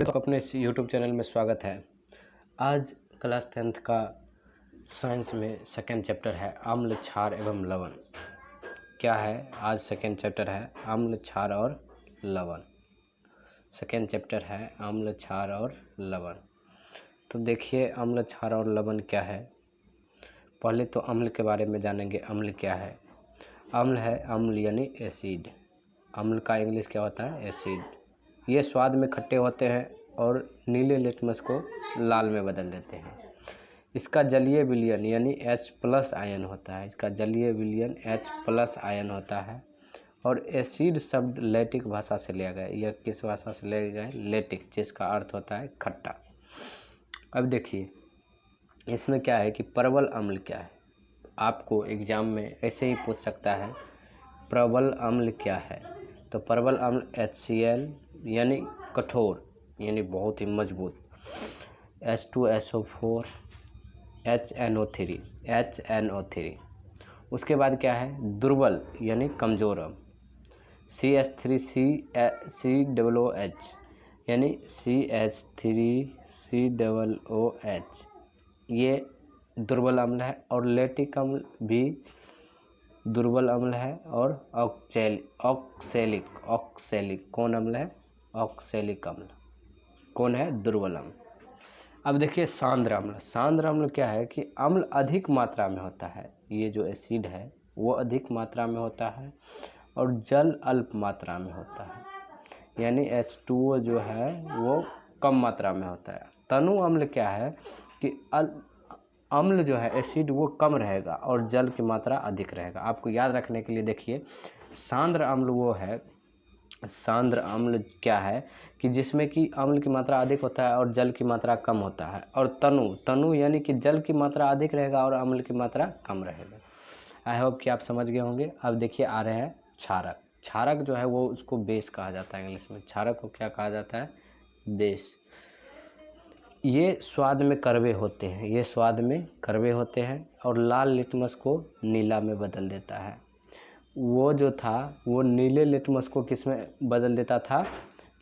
तो अपने इस यूट्यूब चैनल में स्वागत है। आज क्लास 10th का साइंस में सेकेंड चैप्टर है अम्ल, क्षार एवं लवण। क्या है? आज सेकेंड चैप्टर है अम्ल, क्षार और लवण। सेकेंड चैप्टर है अम्ल, क्षार और लवण। तो देखिए अम्ल, क्षार और लवण क्या है। पहले तो अम्ल के बारे में जानेंगे। अम्ल क्या है? अम्ल है अम्ल यानी एसिड। अम्ल का इंग्लिश क्या होता है? एसिड। ये स्वाद में खट्टे होते हैं और नीले लिटमस को लाल में बदल देते हैं। इसका जलीय विलयन यानी H+ आयन होता है। इसका जलीय विलयन H+ आयन होता है। और एसिड शब्द लैटिक भाषा से लिया गया। यह किस भाषा से लिया गया है? लैटिक, जिसका अर्थ होता है खट्टा। अब देखिए इसमें क्या है कि प्रबल अम्ल क्या है। आपको एग्जाम में ऐसे ही पूछ सकता है प्रबल अम्ल क्या है। तो प्रबल अम्ल HCl यानी कठोर यानी बहुत ही मजबूत, H2SO4 HNO3। उसके बाद क्या है? दुर्बल यानी कमज़ोर अम्ल, CH3COOH यानी CH3COOH, ये दुर्बल अम्ल है। और लैटिक अम्ल भी दुर्बल अम्ल है। और ऑक्सैलिक कौन अम्ल है? ऑक्सैलिक अम्ल कौन है? दुर्बल अम्ल। अब देखिए सांद्र अम्ल। सांद्र अम्ल क्या है कि अम्ल अधिक मात्रा में होता है। ये जो एसिड है वो अधिक मात्रा में होता है और जल अल्प मात्रा में होता है, यानी H2O जो है वो कम मात्रा में होता है। तनु अम्ल क्या है कि अम्ल जो है एसिड वो कम रहेगा और जल की मात्रा अधिक रहेगा। आपको याद रखने के लिए देखिए सांद्र अम्ल वो है, सांद्र अम्ल क्या है कि जिसमें कि अम्ल की मात्रा अधिक होता है और जल की मात्रा कम होता है। और तनु यानी कि जल की मात्रा अधिक रहेगा और अम्ल की मात्रा कम रहेगा। आई होप कि आप समझ गए होंगे। अब देखिए आ रहे हैं क्षारक। क्षारक जो है वो उसको बेस कहा जाता है इंग्लिश में। क्षारक को क्या कहा जाता है? बेस। ये स्वाद में कड़वे होते हैं। ये स्वाद में कड़वे होते हैं और लाल लिटमस को नीला में बदल देता है। वो जो था वो नीले लिटमस को किस में बदल देता था?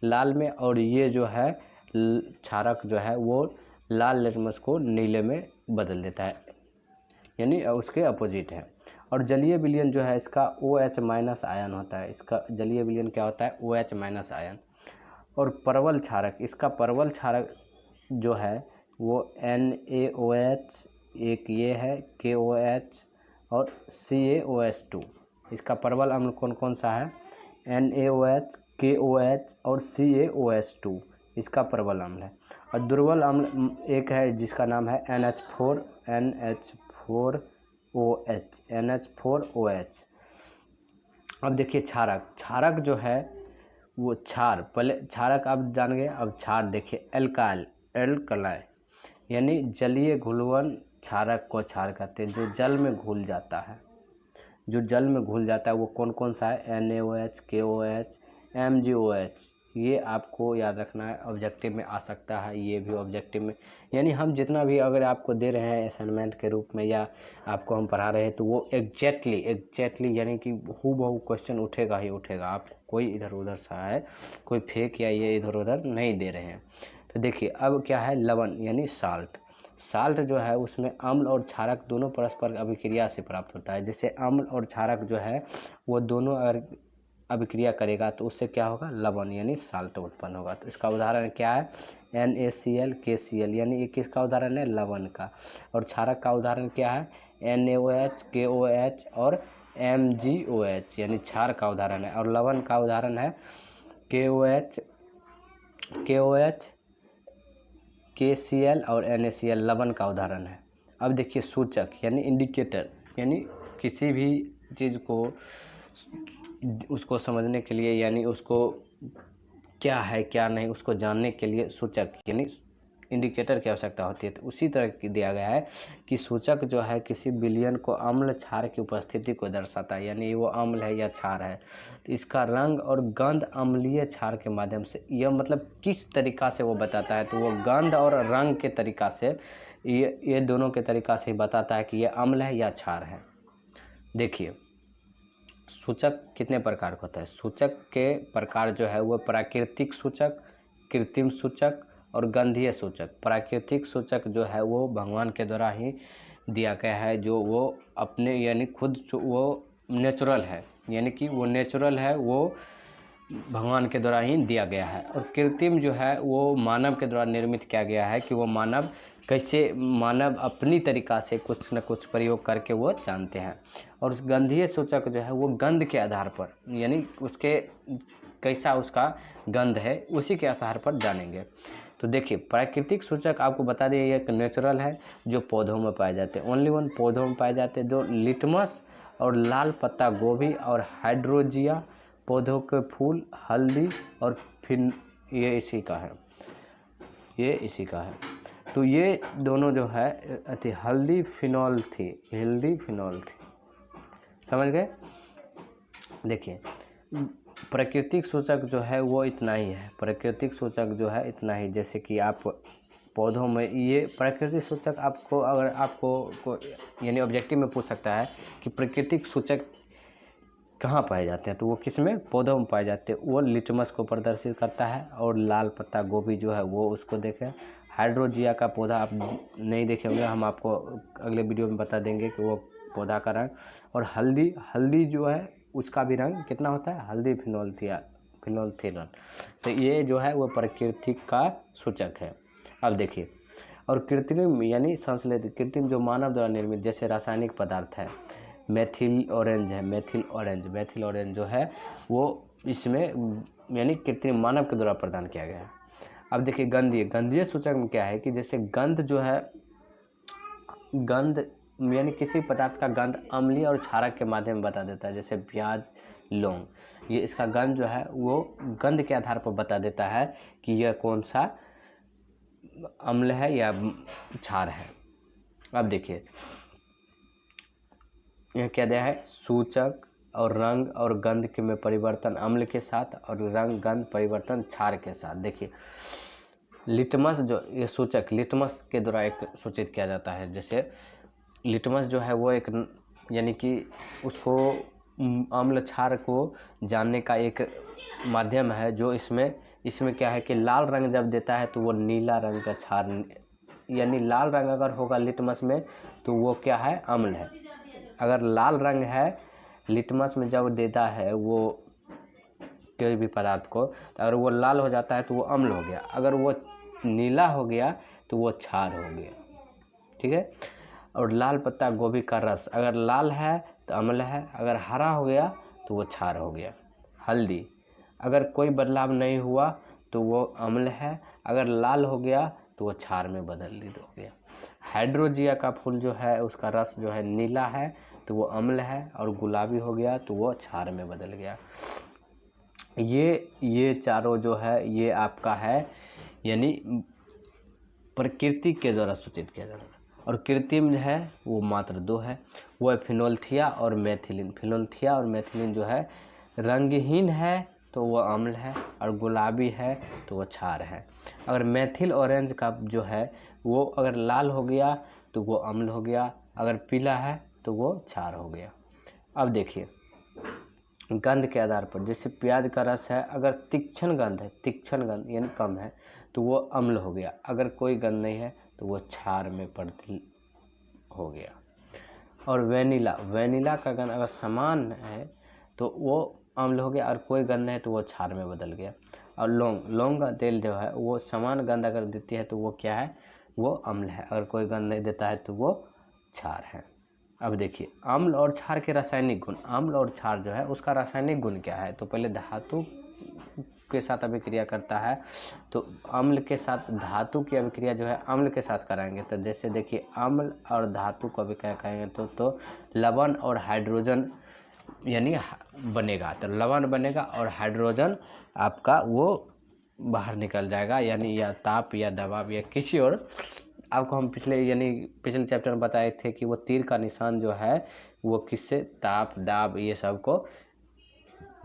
लाल में। और ये जो है क्षारक जो है वो लाल लिटमस को नीले में बदल देता है, यानी उसके अपोजिट है। और जलीय विलयन जो है इसका OH- आयन होता है। इसका जलीय विलयन क्या होता है? OH- ion. और परवल क्षारक, इसका परवल क्षारक जो है वो NaOH, एक ये है KOH और CaOH2। इसका परवल अम्ल कौन कौन सा है? NaOH, KOH और CaOH2 इसका परवल अम्ल है। और दुर्बल अम्ल एक है जिसका नाम है NH4OH। अब देखिए क्षारक। क्षारक जो है वो पहले क्षारक आप जान गए। अब क्षार देखिए एल्कलाई यानी जलीय घुलनशील क्षारक को क्षार कहते हैं। जो जल में घुल जाता है, जो जल में घुल जाता है वो कौन कौन सा है? NaOH, KOH, MgOH। ये आपको याद रखना है, ऑब्जेक्टिव में आ सकता है। ये भी ऑब्जेक्टिव में, यानी हम जितना भी अगर आपको दे रहे हैं असाइनमेंट के रूप में या आपको हम पढ़ा रहे हैं तो वो एग्जैक्टली यानी कि हूबहू क्वेश्चन उठेगा ही उठेगा। आप कोई इधर उधर सा है, कोई फेक या ये इधर उधर नहीं दे रहे हैं। तो देखिए अब क्या है? लवण यानी साल्ट। साल्ट जो है उसमें अम्ल और क्षारक दोनों परस्पर अभिक्रिया से प्राप्त होता है। जैसे अम्ल और क्षारक जो है वो दोनों अगर अभिक्रिया करेगा तो उससे क्या होगा? लवण यानी साल्ट उत्पन्न होगा। तो इसका उदाहरण क्या है? NaCl, KCl, यानी ये किसका उदाहरण है? लवण का। और क्षारक का उदाहरण क्या है? NaOH, KOH और MgOH, यानी क्षार का उदाहरण है। और लवण का उदाहरण है KOH, KCl और NaCl लवण का उदाहरण है। अब देखिए सूचक यानी इंडिकेटर, यानी किसी भी चीज़ को उसको समझने के लिए, यानी उसको क्या है क्या नहीं उसको जानने के लिए सूचक यानी इंडिकेटर की आवश्यकता होती है। तो उसी तरह की दिया गया है कि सूचक जो है किसी विलयन को अम्ल क्षार की उपस्थिति को दर्शाता है, यानी वो अम्ल है या क्षार है। तो इसका रंग और गंध अम्लीय क्षार के माध्यम से, यह मतलब किस तरीक़ा से वो बताता है? तो वो गंध और रंग के तरीक़ा से, ये दोनों के तरीक़ा से बताता है कि ये अम्ल है या क्षार है। देखिए सूचक कितने प्रकार का होता है? सूचक के प्रकार जो है वो प्राकृतिक सूचक, कृत्रिम सूचक और गंधीय सूचक। प्राकृतिक सूचक जो है वो भगवान के द्वारा ही दिया गया है, जो वो अपने यानी खुद वो नेचुरल है, यानी कि वो नेचुरल है, वो भगवान के द्वारा ही दिया गया है। और कृत्रिम जो है वो मानव के द्वारा निर्मित किया गया है कि वो मानव अपनी तरीक़ा से कुछ न कुछ प्रयोग करके वो जानते हैं। और उस गंधीय सूचक जो है वो गंध के आधार पर, यानी उसके कैसा उसका गंध है उसी के आधार पर जानेंगे। तो देखिए, प्राकृतिक सूचक आपको बता दें ये एक नेचुरल है जो पौधों में पाए जाते हैं, ओनली वन पौधों में पाए जाते हैं, जो लिटमस और लाल पत्ता गोभी और हाइड्रोजिया पौधों के फूल, हल्दी और फिर ये इसी का है। तो ये दोनों जो है हल्दी फिनॉल थी, समझ गए। देखिए, प्राकृतिक सूचक जो है वो इतना ही है, जैसे कि आप पौधों में ये प्राकृतिक सूचक आपको अगर आपको यानी ऑब्जेक्टिव में पूछ सकता है कि प्राकृतिक सूचक कहाँ पाए जाते हैं, तो वो किस में, पौधों में पाए जाते हैं। वो लिटमस को प्रदर्शित करता है और लाल पत्ता गोभी जो है वो उसको देखें। हाइड्रोजिया का पौधा आप नहीं देखे होंगे, हम आपको अगले वीडियो में बता देंगे कि वो पौधा का रंग। और हल्दी जो है उसका भी रंग कितना होता है, हल्दी फिनोल्थियन। तो ये जो है वो प्राकृतिक का सूचक है। अब देखिए, और कृत्रिम यानी संश्लेषित, कृत्रिम जो मानव द्वारा निर्मित, जैसे रासायनिक पदार्थ है, मेथिल ऑरेंज जो है वो इसमें यानी कृत्रिम मानव के द्वारा प्रदान किया गया है। अब देखिए, गंधीय सूचक में क्या है कि जैसे गंध यानी किसी पदार्थ का गंध अम्लीय और क्षारक के माध्यम में बता देता है, जैसे प्याज, लौंग, ये इसका गंध जो है वो गंध के आधार पर बता देता है कि यह कौन सा अम्ल है या क्षार है। अब देखिए, यह क्या दिया है, सूचक और रंग और गंध के में परिवर्तन अम्ल के साथ और रंग गंध परिवर्तन क्षार के साथ। देखिए, लिटमस जो ये सूचक लिटमस के द्वारा एक सूचित किया जाता है। जैसे लिटमस जो है वो एक यानी कि उसको अम्ल क्षार को जानने का एक माध्यम है, जो इसमें क्या है कि लाल रंग जब देता है तो वो नीला रंग का क्षार, यानी लाल रंग अगर होगा लिटमस में तो वो क्या है, अम्ल है। अगर लाल रंग है लिटमस में जब देता है वो कोई भी पदार्थ को, तो अगर वो लाल हो जाता है तो वो अम्ल हो गया, अगर वो नीला हो गया तो वो क्षार हो गया, ठीक है। और लाल पत्ता गोभी का रस अगर लाल है तो अम्ल है, अगर हरा हो गया तो वो क्षार हो गया। हल्दी अगर कोई बदलाव नहीं हुआ तो वो अम्ल है, अगर लाल हो गया तो वो क्षार में बदलित हो गया। हाइड्रोजिया का फूल जो है उसका रस जो है नीला है तो वो अम्ल है, और गुलाबी हो गया तो वो क्षार में बदल गया। ये चारों जो है ये आपका है, यानी प्रकृति के द्वारा सूचित किया जाता है। और कृत्रिम जो है वो मात्र दो है, वो है फिनोल्थिया और मेथिलीन जो है रंगहीन है तो वो अम्ल है, और गुलाबी है तो वो क्षार है। अगर मेथिल ऑरेंज का जो है वो अगर लाल हो गया तो वो अम्ल हो गया, अगर पीला है तो वो क्षार हो गया। अब देखिए, गंध के आधार पर, जैसे प्याज का रस है अगर तीक्ष्ण गंध यानी कम है तो वो अम्ल हो गया, अगर कोई गंध नहीं है तो वो क्षार में परिवर्तित हो गया। और वेनिला का गंध अगर समान है तो वो अम्ल हो गया, और कोई गंध नहीं है तो वो क्षार में बदल गया। और लौंग का तेल जो है वो समान गंध अगर देती है तो वो क्या है, वो अम्ल है, अगर कोई गंध नहीं देता है तो वो क्षार है। अब देखिए, अम्ल और क्षार के रासायनिक गुण, अम्ल और क्षार जो है उसका रासायनिक गुण क्या है, तो पहले धातु के साथ अभिक्रिया करता है, तो अम्ल के साथ धातु की अभिक्रिया जो है अम्ल के साथ कराएंगे। तो जैसे देखिए, अम्ल और धातु को अभिक्रिया करेंगे तो लवण और हाइड्रोजन यानी बनेगा, तो लवण बनेगा और हाइड्रोजन आपका वो बाहर निकल जाएगा, यानी या ताप या दबाव या किसी और। आपको हम पिछले चैप्टर में बताए थे कि वो तीर का निशान जो है वो किससे, ताप, दाब, ये सब को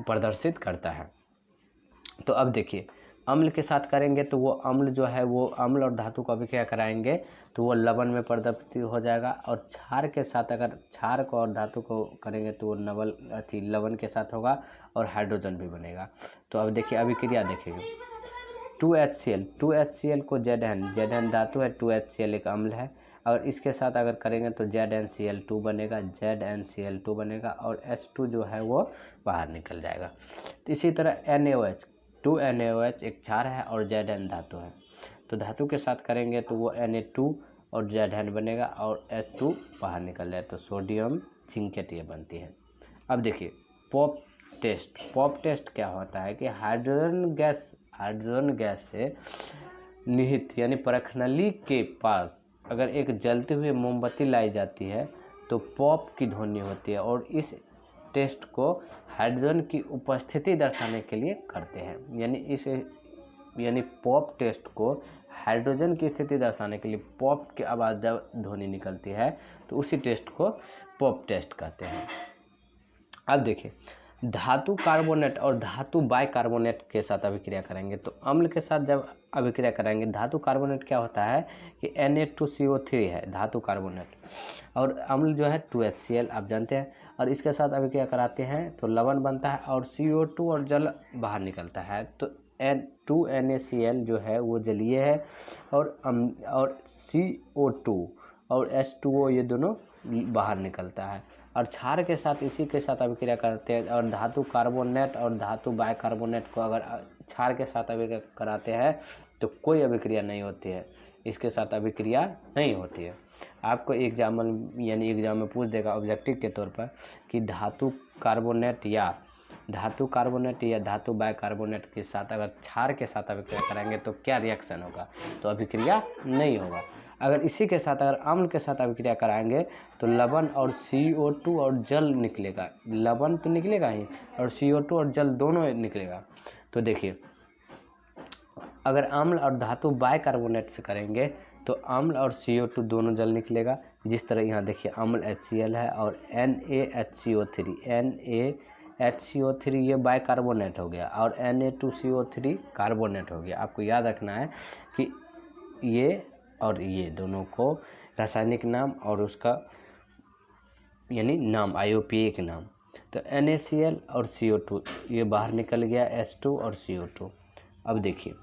प्रदर्शित करता है। तो अब देखिए, अम्ल के साथ करेंगे तो वो अम्ल जो है वो अम्ल और धातु को अभिक्रिया कराएंगे तो वो लवण में परिवर्तित हो जाएगा। और क्षार के साथ अगर क्षार को और धातु को करेंगे तो वो लवण के साथ होगा और हाइड्रोजन भी बनेगा। तो अब देखिए, अभिक्रिया देखेंगे, 2HCl को ZN धातु है, 2HCl एक अम्ल है, और इसके साथ अगर करेंगे तो ZnCl2 बनेगा, और H2 जो है वो बाहर निकल जाएगा। तो इसी तरह NaOH, 2NaOH एक क्षार है और Zn धातु है, तो धातु के साथ करेंगे तो वो Na2 और Zn बनेगा और H2 बाहर निकल जाए, तो सोडियम जिंकेट ये बनती है। अब देखिए पॉप टेस्ट क्या होता है कि हाइड्रोजन गैस से निहित यानी परखनली के पास अगर एक जलते हुए मोमबत्ती लाई जाती है तो पॉप की ध्वनि होती है, और इस टेस्ट को हाइड्रोजन की उपस्थिति दर्शाने के लिए करते हैं। यानी पॉप टेस्ट को हाइड्रोजन की स्थिति दर्शाने के लिए पॉप की आवाज़ जब ध्वनि निकलती है तो उसी टेस्ट को पॉप टेस्ट कहते हैं। अब देखिए धातु कार्बोनेट और धातु बाइकार्बोनेट के साथ अभिक्रिया करेंगे तो अम्ल के साथ जब अभिक्रिया कराएंगे, धातु कार्बोनेट क्या होता है कि Na2CO3 है धातु कार्बोनेट, और अम्ल जो है 2HCl आप जानते हैं, और इसके साथ अभिक्रिया कराते हैं तो लवण बनता है और CO2 और जल बाहर निकलता है। तो 2NaCl जो है वो जलीय है, और CO2 और H2O ये दोनों बाहर निकलता है, और क्षार के साथ इसी के साथ अभिक्रिया करते हैं। और धातु कार्बोनेट और धातु बाइकार्बोनेट को अगर क्षार के साथ अभिक्रिया कराते हैं तो कोई अभिक्रिया नहीं होती है, इसके साथ अभिक्रिया नहीं होती है। आपको एग्जाम में पूछ देगा ऑब्जेक्टिव के तौर पर कि धातु कार्बोनेट या धातु बाइकार्बोनेट के साथ अगर क्षार के साथ अभिक्रिया कराएंगे तो क्या रिएक्शन होगा, तो अभिक्रिया नहीं होगा। अगर इसी के साथ अगर अम्ल के साथ अभिक्रिया कराएंगे तो लवण और CO2 और जल निकलेगा, लवण तो निकलेगा ही और CO2 और जल दोनों निकलेगा। तो देखिए अगर अम्ल और धातु बाइकार्बोनेट से करेंगे तो अम्ल और CO2 दोनों जल निकलेगा, जिस तरह यहाँ देखिए अम्ल HCl है और NaHCO3 ये बाइकार्बोनेट हो गया और Na2CO3 कार्बोनेट हो गया। आपको याद रखना है कि ये और ये दोनों को रासायनिक नाम और उसका यानी नाम IUPAC नाम। तो NaCl और CO2 ये बाहर निकल गया, H2 और CO2। अब देखिए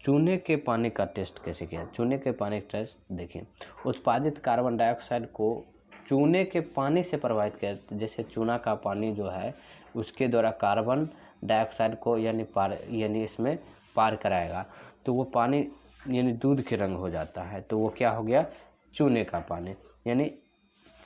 चूने के पानी का टेस्ट कैसे किया। चूने के पानी का टेस्ट देखिए, उत्पादित कार्बन डाइऑक्साइड को चूने के पानी से प्रभावित किया। जैसे चूना का पानी जो है उसके द्वारा कार्बन डाइऑक्साइड को यानी इसमें पार कराएगा, तो वो पानी यानी दूध के रंग हो जाता है, तो वो क्या हो गया चूने का पानी। यानी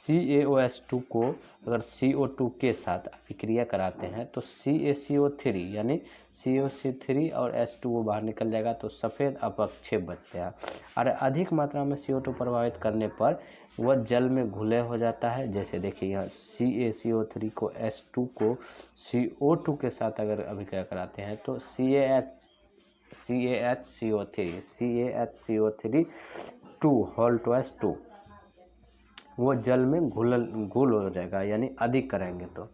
CaOH2 को अगर CO2 के साथ अभिक्रिया कराते हैं तो CaCO3 यानी CO3 और H2O बाहर निकल जाएगा, तो सफ़ेद अपक्षेप बचते हैं। और अधिक मात्रा में CO2 प्रभावित करने पर वह जल में घुले हो जाता है। जैसे देखिए यहाँ CaCO3 को H2 को CO2 के साथ अगर अभिक्रिया कराते हैं तो CaHCO3 2 वो जल में घुल हो जाएगा, यानी अधिक करेंगे तो।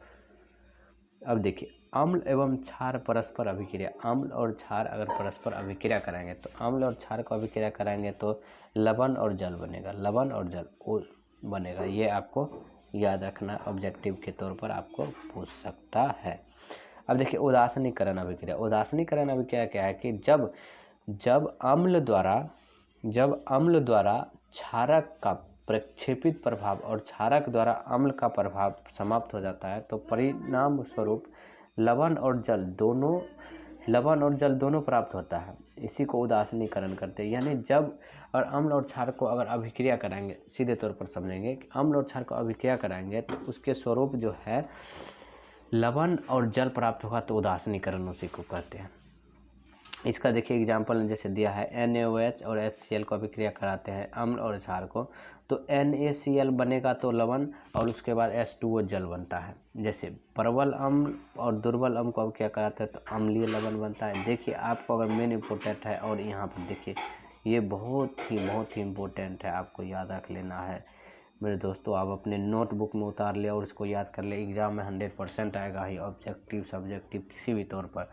अब देखिए अम्ल एवं क्षार परस्पर अभिक्रिया, अम्ल और क्षार अगर परस्पर अभिक्रिया कराएंगे तो अम्ल और क्षार को अभिक्रिया कराएंगे तो लवण और जल बनेगा। ये आपको याद रखना, ऑब्जेक्टिव के तौर पर आपको पूछ सकता है। अब देखिए उदासीनीकरण अभिक्रिया क्या है कि जब अम्ल द्वारा क्षारक का प्रक्षेपित प्रभाव और क्षारक द्वारा अम्ल का प्रभाव समाप्त हो जाता है तो परिणाम स्वरूप लवण और जल दोनों प्राप्त होता है। इसी को उदासीनीकरण करते हैं। यानी जब और अम्ल और क्षार को अगर अभिक्रिया कराएंगे, सीधे तौर पर समझेंगे कि अम्ल और क्षार को अभिक्रिया कराएंगे तो उसके स्वरूप जो है लवण और जल प्राप्त होगा, तो उदासीनीकरण उसी को कहते हैं। इसका देखिए एग्जाम्पल जैसे दिया है, NaOH और HCl को अभिक्रिया कराते हैं अम्ल और क्षार को, तो NaCl बनेगा तो लवण और उसके बाद H2O जल बनता है। जैसे प्रबल अम्ल और दुर्बल अम्ल को अभिक्रिया कराते हैं तो अम्लीय लवण बनता है। देखिए आपको अगर मेन इम्पोर्टेंट है, और यहाँ पर देखिए ये बहुत ही इम्पोर्टेंट है, आपको याद रख लेना है मेरे दोस्तों। आप अपने नोटबुक में उतार ले और इसको याद कर ले, एग्जाम में 100% आएगा ही, ऑब्जेक्टिव सब्जेक्टिव किसी भी तौर पर।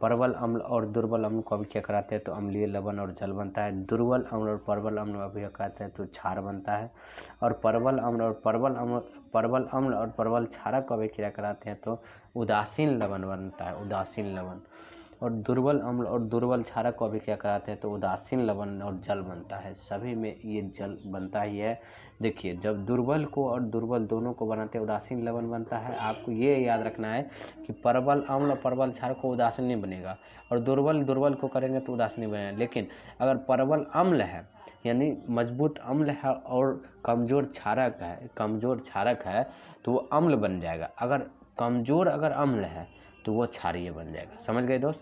प्रबल अम्ल और दुर्बल अम्ल को अभिक्रिया कराते हैं तो अम्लीय लवण और जल बनता है। दुर्बल अम्ल और प्रबल अम्ल अभिक्रिया कराते हैं तो क्षार बनता है। और प्रबल अम्ल और प्रबल क्षारक को अभिक्रिया कराते हैं तो उदासीन लवण बनता है, उदासीन लवण। और दुर्बल अम्ल और दुर्बल क्षारक को अभी क्या कराते हैं तो उदासीन लवण और जल बनता है। सभी में ये जल बनता ही है। देखिए जब दुर्बल को और दुर्बल दोनों को बनाते हैं उदासीन लवण बनता है। आपको ये याद रखना है कि प्रबल अम्ल और प्रबल क्षारक को उदासीन नहीं बनेगा और दुर्बल को करेंगे तो उदासीन नहीं बनेगा। लेकिन अगर प्रबल अम्ल है यानी मजबूत अम्ल है और कमज़ोर क्षारक है तो वो अम्ल बन जाएगा। अगर कमज़ोर अम्ल है तो वो क्षारीय बन जाएगा। समझ गए दोस्त?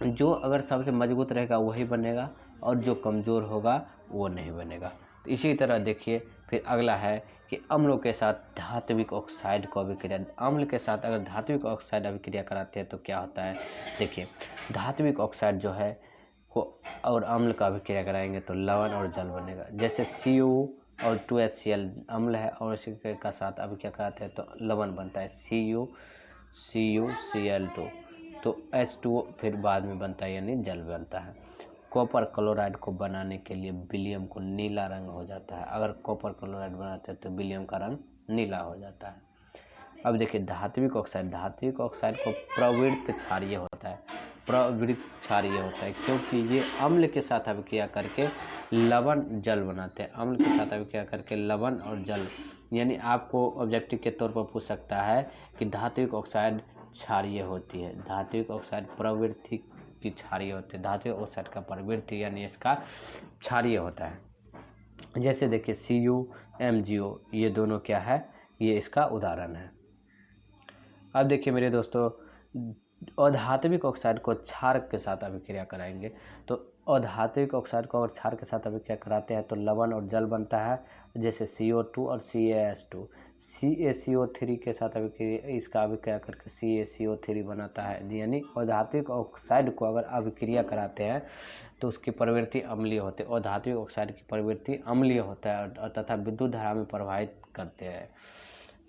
जो अगर सबसे मजबूत रहेगा वही बनेगा और जो कमज़ोर होगा वो नहीं बनेगा। तो इसी तरह देखिए फिर अगला है कि अम्लों के साथ धात्विक ऑक्साइड को अभिक्रिया, अम्ल के साथ अगर धात्विक ऑक्साइड अभिक्रिया कराते हैं तो क्या होता है। देखिए धात्विक ऑक्साइड जो है को और अम्ल का अभिक्रिया कराएंगे तो लवण और जल बनेगा। जैसे Cu और 2HCl अम्ल है और इसी के साथ अभिक्रिया कराते हैं तो लवण बनता है CuCl2, तो H2O फिर बाद में बनता है यानी जल बनता है। कॉपर क्लोराइड को बनाने के लिए विलियम को नीला रंग हो जाता है। अगर कॉपर क्लोराइड बनाते हैं तो विलियम का रंग नीला हो जाता है। अब देखिए धात्विक ऑक्साइड को प्रवृत्त क्षारीय होता है क्योंकि ये अम्ल के साथ अभिक्रिया करके लवण जल बनाते हैं। अम्ल के साथ अभिक्रिया करके लवण और जल, यानी आपको ऑब्जेक्टिव के तौर पर पूछ सकता है कि धात्विक ऑक्साइड क्षारीय होती है, धात्विक ऑक्साइड प्रवृत्ति की क्षारीय होती है। धात्विक ऑक्साइड का प्रवृत्ति यानी इसका क्षारीय होता है। जैसे देखिए Cu MgO ये दोनों क्या है, ये इसका उदाहरण है। अब देखिए मेरे दोस्तों अधात्विक ऑक्साइड को क्षारक के साथ अभिक्रिया कराएंगे तो अधात्विक ऑक्साइड को अगर क्षार के साथ अभिक्रिया कराते हैं तो लवण और जल बनता है। जैसे CO2 और CaH2, CaCO3 के साथ अभिक्रिया इसका अभिक्रिया करके CaCO3 बनाता है। यानी अधात्विक ऑक्साइड को अगर अभिक्रिया कराते हैं तो उसकी प्रवृत्ति अम्लीय होती है। अधात्विक ऑक्साइड की प्रवृत्ति अम्लीय होता है तथा विद्युत धारा में प्रवाहित करते हैं।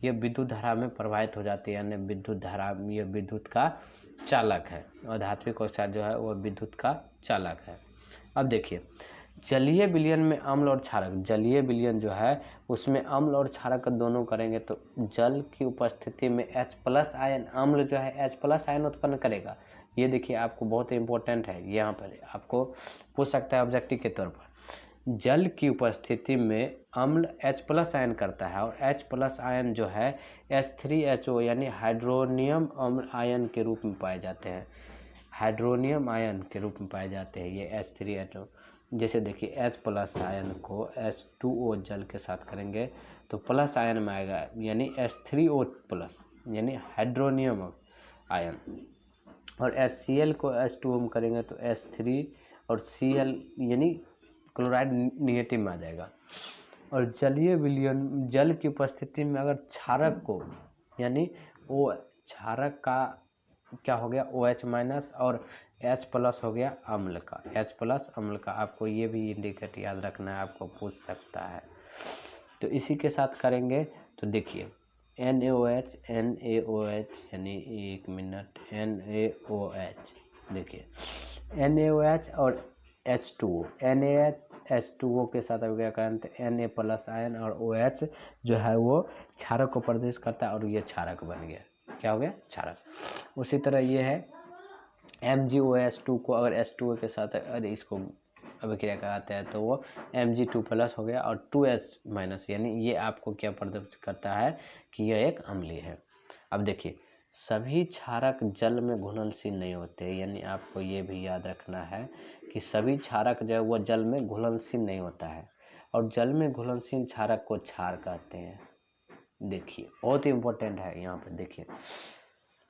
ये विद्युत धारा में प्रवाहित हो जाती है यानी विद्युत धारा, ये विद्युत का चालक है। और धात्विक ऑक्साइड जो है वो विद्युत का चालक है। अब देखिए जलीय विलयन में अम्ल और क्षारक, जलीय विलयन जो है उसमें अम्ल और क्षारक दोनों करेंगे तो जल की उपस्थिति में H+ आयन, अम्ल जो है H+ आयन उत्पन्न करेगा। ये देखिए आपको बहुत इंपॉर्टेंट है, यहाँ पर आपको पूछ सकता है ऑब्जेक्टिव के तौर पर। जल की उपस्थिति में अम्ल H+ आयन करता है और H+ आयन जो है H3HO यानी हाइड्रोनियम अम्ल आयन के रूप में पाए जाते हैं। हाइड्रोनियम आयन के रूप में पाए जाते हैं ये H3HO। जैसे देखिए H+ आयन को H2O जल के साथ करेंगे तो प्लस आयन में आएगा यानी H3O+ यानी हाइड्रोनियम आयन, और HCl को H2O में करेंगे तो H3 और Cl यानी क्लोराइड निगेटिव में आ जाएगा। और जलीय विलयन, जल की उपस्थिति में अगर क्षारक को यानी वो क्षारक का क्या हो गया OH- और H+ हो गया अम्ल का, H+ अम्ल का, आपको ये भी इंडिकेट याद रखना है, आपको पूछ सकता है। तो इसी के साथ करेंगे तो देखिए NaOH यानी एक मिनट NaOH, देखिए NaOH और H2O, NaHH2O के साथ अभिक्रिया करें तो Na+ आयन और OH जो है वो क्षारक को प्रदर्शित करता है और ये क्षारक बन गया, क्या हो गया, क्षारक। उसी तरह ये है MgOH2 को अगर H2O के साथ अगर इसको अभिक्रिया कराते हैं तो वो Mg2+ हो गया और 2H- यानी ये आपको क्या प्रदर्शित करता है कि यह एक अम्लीय है। अब देखिए सभी क्षारक जल में घुलनशील नहीं होते, यानी आपको ये भी याद रखना है कि सभी क्षारक जो है वो जल में घुलनशील नहीं होता है और जल में घुलनशील क्षारक को क्षार कहते हैं। देखिए बहुत ही इम्पोर्टेंट है, यहाँ पर देखिए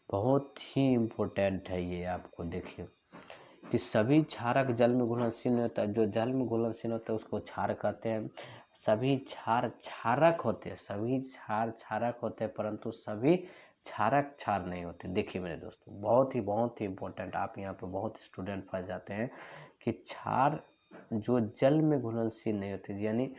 बहुत ही इम्पोर्टेंट है ये, आपको देखिए कि सभी क्षारक जल में घुलनशील नहीं होता है, जो जल में घुलनशील होता है उसको क्षार कहते हैं। सभी क्षार क्षारक होते हैं, सभी क्षार क्षारक होते हैं परंतु सभी क्षारक क्षार नहीं होते। देखिए मेरे दोस्तों बहुत ही इम्पोर्टेंट, आप यहाँ पे बहुत स्टूडेंट फंस जाते हैं कि क्षार जो जल में घुलनशील नहीं होते, यानी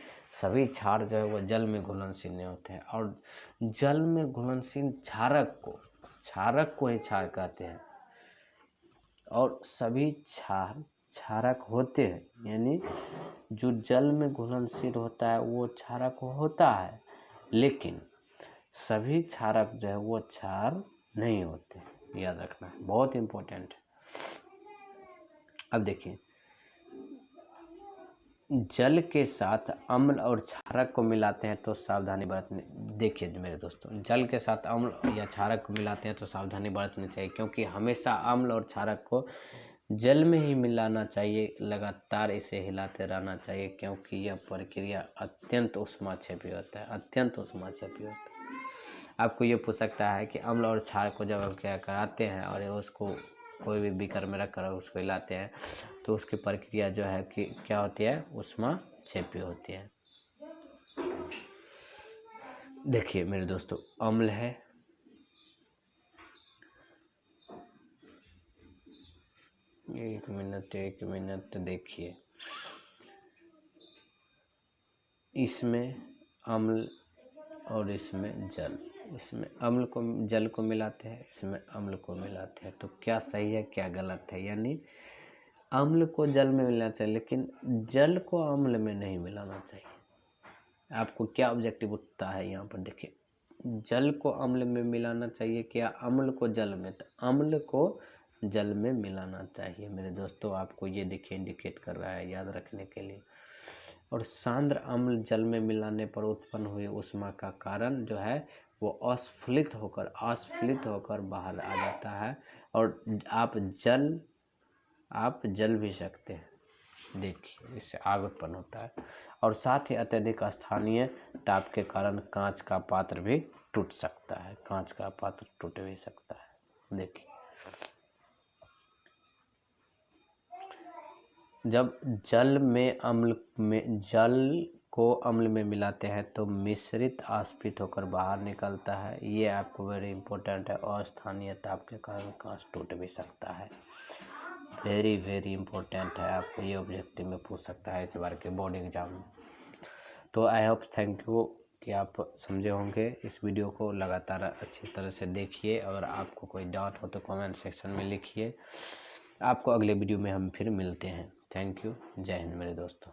सभी क्षार जो है वो जल में घुलनशील नहीं होते हैं और जल में घुलनशील क्षारक को ही क्षार कहते हैं और सभी क्षार क्षारक होते हैं, यानी जो जल में घुलनशील होता है वो क्षारक होता है लेकिन सभी क्षारक जो है वो क्षार नहीं होते। याद रखना है, बहुत इम्पोर्टेंट। अब देखिए, जल के साथ अम्ल और क्षारक को मिलाते हैं तो सावधानी बरतनी। देखिए मेरे दोस्तों, जल के साथ अम्ल या क्षारक को मिलाते हैं तो सावधानी बरतनी चाहिए, क्योंकि हमेशा अम्ल और क्षारक को जल में ही मिलाना चाहिए, लगातार इसे हिलाते रहना चाहिए, क्योंकि यह प्रक्रिया अत्यंत ऊष्माक्षेपी होता है, अत्यंत ऊष्माक्षेपी होता है। आपको ये पूछ सकता है कि अम्ल और क्षार को जब हम क्या कराते हैं और उसको कोई भी बीकर में रख कर उसको हिलाते हैं तो उसकी प्रक्रिया जो है कि क्या होती है, ऊष्माक्षेपी होती है। देखिए मेरे दोस्तों, अम्ल है, एक मिनट देखिए, इसमें अम्ल और इसमें जल, इसमें अम्ल को जल को मिलाते हैं, इसमें अम्ल को मिलाते हैं, तो क्या सही है क्या गलत है? यानी अम्ल को जल में मिलाना चाहिए, लेकिन जल को अम्ल में नहीं मिलाना चाहिए। आपको क्या ऑब्जेक्टिव उठता है यहाँ पर? देखिए, जल को अम्ल में मिलाना चाहिए क्या अम्ल को जल में? तो अम्ल को जल में मिलाना चाहिए मेरे दोस्तों। आपको ये देखिए इंडिकेट कर रहा है, याद रखने के लिए। और सांद्र अम्ल जल में मिलाने पर उत्पन्न हुई ऊष्मा का कारण जो है वो अस्फुलित होकर बाहर आ जाता है, और आप जल भी सकते हैं। देखिए, इससे आग उत्पन्न होता है, और साथ ही अत्यधिक स्थानीय ताप के कारण कांच का पात्र भी टूट सकता है, कांच का पात्र टूट भी सकता है। देखिए, जब जल को अम्ल में मिलाते हैं तो मिश्रित आस्फित होकर बाहर निकलता है। ये आपको वेरी इंपॉर्टेंट है, अस्थानीय ताप के कारण कांच टूट भी सकता है। वेरी इंपॉर्टेंट है, आपको ये ऑब्जेक्टिव में पूछ सकता है इस बार के बोर्ड एग्जाम में। तो आई होप, थैंक यू कि आप समझे होंगे। इस वीडियो को लगातार अच्छी तरह से देखिए, और आपको कोई डाउट हो तो कमेंट सेक्शन में लिखिए। आपको अगले वीडियो में हम फिर मिलते हैं। थैंक यू, जय हिंद मेरे दोस्तों।